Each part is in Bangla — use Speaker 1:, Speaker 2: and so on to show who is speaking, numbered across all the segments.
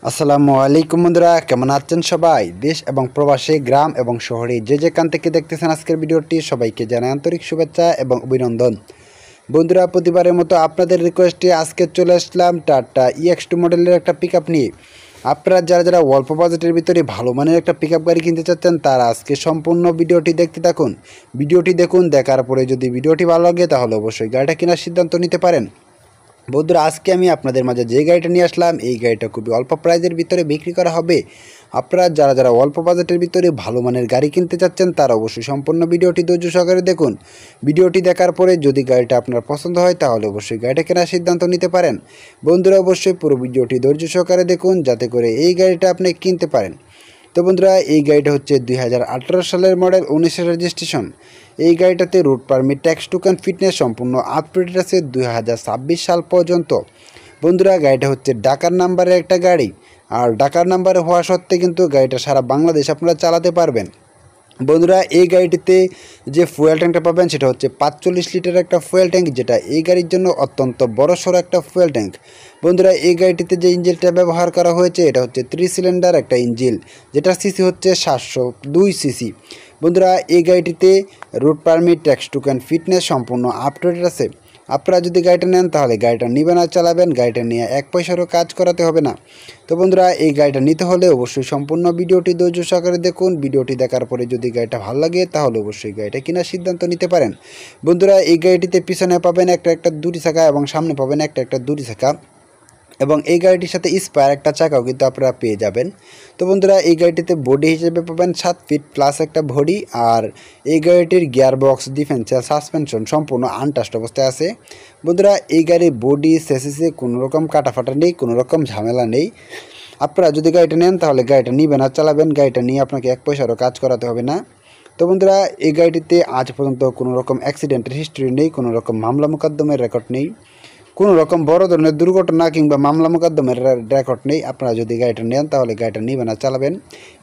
Speaker 1: আসসালামু আলাইকুম বন্ধুরা, কেমন আছেন সবাই? দেশ এবং প্রবাসী, গ্রাম এবং শহরে যে যেখান থেকে দেখতেছেন আজকের ভিডিওটি, সবাইকে জানাই আন্তরিক শুভেচ্ছা এবং অভিনন্দন। বন্ধুরা, প্রতিবারের মতো আপনাদের রিকোয়েস্টে আজকে চলে আসলাম টাটা EX2 মডেলের একটা পিকআপ নিয়ে। আপনারা যারা অল্প বাজেটের ভিতরে ভালো মানের একটা পিকআপ গাড়ি কিনতে চাচ্ছেন, তারা আজকে সম্পূর্ণ ভিডিওটি দেখতে থাকুন। ভিডিওটি দেখুন, দেখার পরে যদি ভিডিওটি ভালো লাগে তাহলে অবশ্যই গাড়িটা কেনার সিদ্ধান্ত নিতে পারেন। বন্ধুরা, আজকে আমি আপনাদের মাঝে যে গাড়িটা নিয়ে আসলাম, এই গাড়িটা খুবই অল্প প্রাইজের ভিতরে বিক্রি করা হবে। আপনারা যারা অল্প বাজেটের ভিতরে ভালো মানের গাড়ি কিনতে চাচ্ছেন, তারা অবশ্যই সম্পূর্ণ ভিডিওটি ধৈর্য সহকারে দেখুন। ভিডিওটি দেখার পরে যদি গাড়িটা আপনার পছন্দ হয় তাহলে অবশ্যই গাড়িটা কেনার সিদ্ধান্ত নিতে পারেন। বন্ধুরা, অবশ্যই পুরো ভিডিওটি ধৈর্য সহকারে দেখুন, যাতে করে এই গাড়িটা আপনি কিনতে পারেন। তো বন্ধুরা, এই গাড়িটা হচ্ছে 2018 সালের মডেল, 19 রেজিস্ট্রেশন। এই গাড়িটাতে route permit, tax token, fitness সম্পূর্ণ আপডেট আছে 2026 সাল পর্যন্ত। বন্ধুরা, গাড়িটা হচ্ছে ঢাকার নাম্বারের একটা গাড়ি, আর ঢাকার নাম্বারে হওয়া সত্ত্বে কিন্তু গাড়িটা সারা বাংলাদেশ আপনারা চালাতে পারবেন। বন্ধুরা, এই গাড়িটিতে যে ফুয়েল ট্যাঙ্কটা পাবেন সেটা হচ্ছে 45 লিটার একটা ফুয়েল ট্যাঙ্ক, যেটা এই গাড়ির জন্য অত্যন্ত বড়সড় একটা ফুয়েল ট্যাঙ্ক। বন্ধুরা, এই গাড়িটিতে যে ইঞ্জিনটা ব্যবহার করা হয়েছে এটা হচ্ছে 3 সিলিন্ডার একটা ইঞ্জিন, যেটা সিসি হচ্ছে 702 সিসি। বন্ধুরা, এই গাড়িটিতে route permit, tax token, fitness সম্পূর্ণ আপডেটেড আছে। আপনারা যদি গাড়িটা নেন তাহলে গাড়িটা নেবেন আর চালাবেন, গাড়িটা নিয়ে এক পয়সারও কাজ করাতে হবে না। তো বন্ধুরা, এই গাড়িটা নিতে হলে অবশ্যই সম্পূর্ণ ভিডিওটি ধৈর্য সহকারে দেখুন। ভিডিওটি দেখার পরে যদি গাড়িটা ভালো লাগে তাহলে অবশ্যই গাড়িটা কেনার সিদ্ধান্ত নিতে পারেন। বন্ধুরা, এই গাড়িটিতে পিছনে পাবেন একটা দুটি চাকা এবং সামনে পাবেন একটা দুটি চাকা, এবং এই গাড়িটির সাথে স্পায়ার একটা চাকাও কিন্তু আপনারা পেয়ে যাবেন। তো বন্ধুরা, এই গাড়িটিতে বডি হিসেবে পাবেন 7 ফিট প্লাস একটা বডি, আর এই গাড়িটির গিয়ার বক্স, ডিফেন্সিয়াল সাসপেনশন সম্পূর্ণ আনটাস্ট অবস্থায় আছে। বন্ধুরা, এই গাড়ির বডি সেসিসে কোনো রকম কাটাফাটা নেই, কোনো রকম ঝামেলা নেই। আপনারা যদি গাড়িটা নেন তাহলে গাড়িটা নিবেন আর চালাবেন, গাড়িটা নিয়ে আপনাকে এক পয়সারও কাজ করাতে হবে না। তো বন্ধুরা, এই গাড়িটিতে আজ পর্যন্ত কোনো রকম অ্যাক্সিডেন্টের হিস্ট্রি নেই, কোনো রকম মামলা মোকদ্দমের রেকর্ড নেই, কোনো রকম বড় ধরনের দুর্ঘটনা কিংবা মামলা মোকদ্দমের রেকর্ড নেই। আপনারা যদি গাড়িটা নেন তাহলে গাড়িটা নেবেন আর চালাবেন।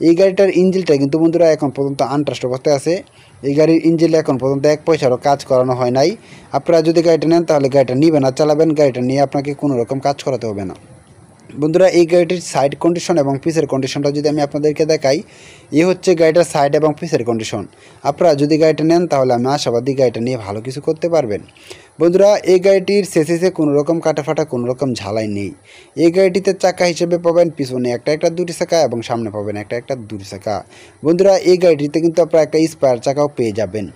Speaker 1: এই গাড়িটার ইঞ্জিনটা কিন্তু বন্ধুরা এখন পর্যন্ত আনট্রাস্ট অবস্থায় আছে। এই গাড়ির ইঞ্জিনে এখন পর্যন্ত এক পয়সারও কাজ করানো হয় নাই। আপনারা যদি গাড়িটা নেন তাহলে গাড়িটা নেবেন আর চালাবেন, গাড়িটা নিয়ে আপনাকে কোনো রকম কাজ করাতে হবে না। বন্ধুরা, এই গাড়িটির সাইড কন্ডিশন এবং পিসের কন্ডিশনটা যদি আমি আপনাদেরকে দেখাই, এই হচ্ছে গাড়িটার সাইড এবং পিসের কন্ডিশন। আপনারা যদি গাড়িটা নেন তাহলে আমি আশাবাদী গাড়িটা নিয়ে ভালো কিছু করতে পারবেন। বন্ধুরা, এই গাড়িটির সেসিসে কোনো রকম কাটাফাটা, কোনো রকম ঝালাই নেই। এই গাড়িটিতে চাকা হিসেবে পাবেন পিছনে একটা দুটি চাকা এবং সামনে পাবেন একটা দুটি চাকা। বন্ধুরা, এই গাড়িটিতে কিন্তু আপনারা একটা স্পায়ার চাকাও পেয়ে যাবেন।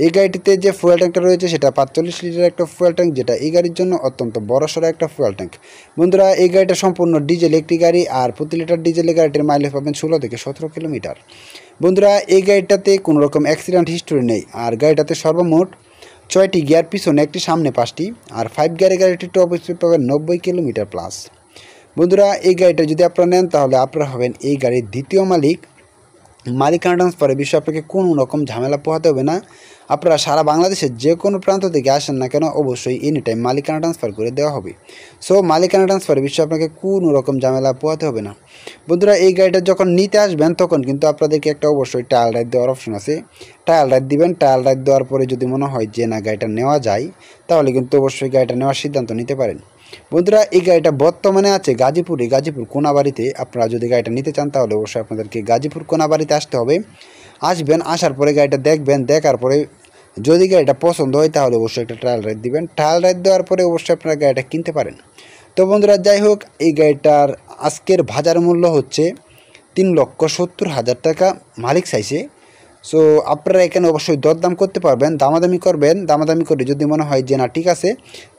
Speaker 1: এই গাড়িটিতে যে ফুয়েল ট্যাঙ্কটা রয়েছে সেটা 45 লিটার একটা ফুয়েল ট্যাঙ্ক, যেটা এই গাড়ির জন্য অত্যন্ত বড়সড় একটা ফুয়েল ট্যাঙ্ক। বন্ধুরা, এই গাড়িটা সম্পূর্ণ ডিজেল একটি গাড়ি, আর প্রতি লিটার ডিজেলের গাড়িটির মাইলেজ পাবেন 16 থেকে 17 কিলোমিটার। বন্ধুরা, এই গাড়িটাতে কোনো রকম অ্যাক্সিডেন্ট হিস্টোরি নেই, আর গাড়িটাতে সর্বমোট 6টি গিয়ার, পিছনে একটি, সামনে 5টি, আর 5 গিয়ারের গাড়িটির টপ স্পিড পাবেন 90 কিলোমিটার প্লাস। বন্ধুরা, এই গাড়িটা যদি আপনারা নেন তাহলে আপনারা হবেন এই গাড়ির দ্বিতীয় মালিক। মালিকানা ট্রান্সফারের বিষয়ে আপনাকে কোনো রকম ঝামেলা পোহাতে হবে না। আপনারা সারা বাংলাদেশের যে কোনো প্রান্ত থেকে আসেন না কেন, অবশ্যই এনি টাইম মালিকানা ট্রান্সফার করে দেওয়া হবে। সো মালিকানা ট্রান্সফারের বিষয়ে আপনাকে কোনো রকম ঝামেলা পোহাতে হবে না। বন্ধুরা, এই গাড়িটা যখন নিতে আসবেন তখন কিন্তু আপনাদেরকে একটা অবশ্যই ট্রায়াল রাইড দেওয়ার অপশন আছে। ট্রায়াল রাইড দিবেন, ট্রায়াল রাইড দেওয়ার পরে যদি মনে হয় যে না গাড়িটা নেওয়া যায়, তাহলে কিন্তু অবশ্যই গাড়িটা নেওয়ার সিদ্ধান্ত নিতে পারেন। বন্ধুরা, এই গাড়িটা বর্তমানে আছে গাজীপুর কোনাবাড়িতে। আপনারা যদি গাড়িটা নিতে চান তাহলে অবশ্যই আপনাদেরকে গাজীপুর কোনাবাড়িতে আসতে হবে। আসবেন, আসার পরে গাড়িটা দেখবেন, দেখার পরে যদি গাড়িটা পছন্দ হয় তাহলে অবশ্যই একটা ট্রায়াল রাইড দিবেন। ট্রায়াল রাইড দেওয়ার পরে অবশ্যই আপনারা গাড়িটা কিনতে পারেন। তো বন্ধুরা, যাই হোক, এই গাড়িটার আজকের বাজার মূল্য হচ্ছে 3,70,000 টাকা মালিক চাইছে। সো আপনারা এখানে অবশ্যই দরদাম করতে পারবেন, দামাদামি করবেন। দামাদামি করে যদি মনে হয় যে না ঠিক আছে,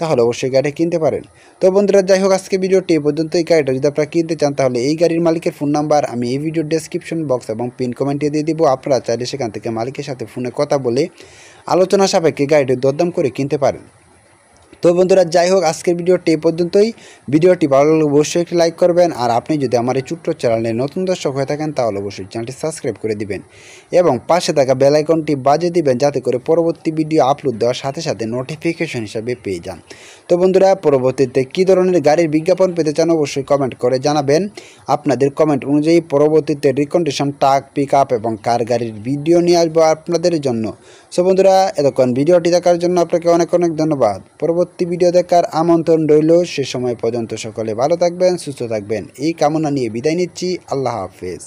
Speaker 1: তাহলে অবশ্যই গাড়িটা কিনতে পারেন। তো বন্ধুরা, যাই হোক, আজকে ভিডিওটি এই পর্যন্ত। এই গাড়িটা যদি আপনারা কিনতে চান তাহলে এই গাড়ির মালিকের ফোন নাম্বার আমি এই ভিডিওর ডেসক্রিপশন বক্স এবং পিন কমেন্টে দিয়ে দিব। আপনারা চাইলে সেখান থেকে মালিকের সাথে ফোনে কথা বলে আলোচনা সাপেক্ষে গাড়িটির দরদাম করে কিনতে পারেন। তো বন্ধুরা, যাই হোক, আজকের ভিডিওটি এই পর্যন্তই। ভিডিওটি ভালো লাগলে অবশ্যই একটি লাইক করবেন, আর আপনি যদি আমার এই ছোট্ট চ্যানেলে নতুন দর্শক হয়ে থাকেন তাহলে অবশ্যই চ্যানেলটি সাবস্ক্রাইব করে দিবেন এবং পাশে থাকা বেল আইকনটি বাজিয়ে দিবেন, যাতে করে পরবর্তী ভিডিও আপলোড দেওয়ার সাথে সাথে নোটিফিকেশন হিসাবে পেয়ে যান। তো বন্ধুরা, পরবর্তীতে কী ধরনের গাড়ির বিজ্ঞাপন পেতে চান অবশ্যই কমেন্ট করে জানাবেন। আপনাদের কমেন্ট অনুযায়ী পরবর্তীতে রিকন্ডিশন, ট্রাক, পিক আপ এবং কার গাড়ির ভিডিও নিয়ে আসবো আপনাদের জন্য। সো বন্ধুরা, এতক্ষণ ভিডিওটি দেখার জন্য আপনাকে অনেক অনেক ধন্যবাদ। পরবর্তী পরবর্তী ভিডিও দেখার আমন্ত্রণ রইল। সে সময় পর্যন্ত সকলে ভালো থাকবেন, সুস্থ থাকবেন এই কামনা নিয়ে বিদায় নিচ্ছি। আল্লাহ হাফেজ।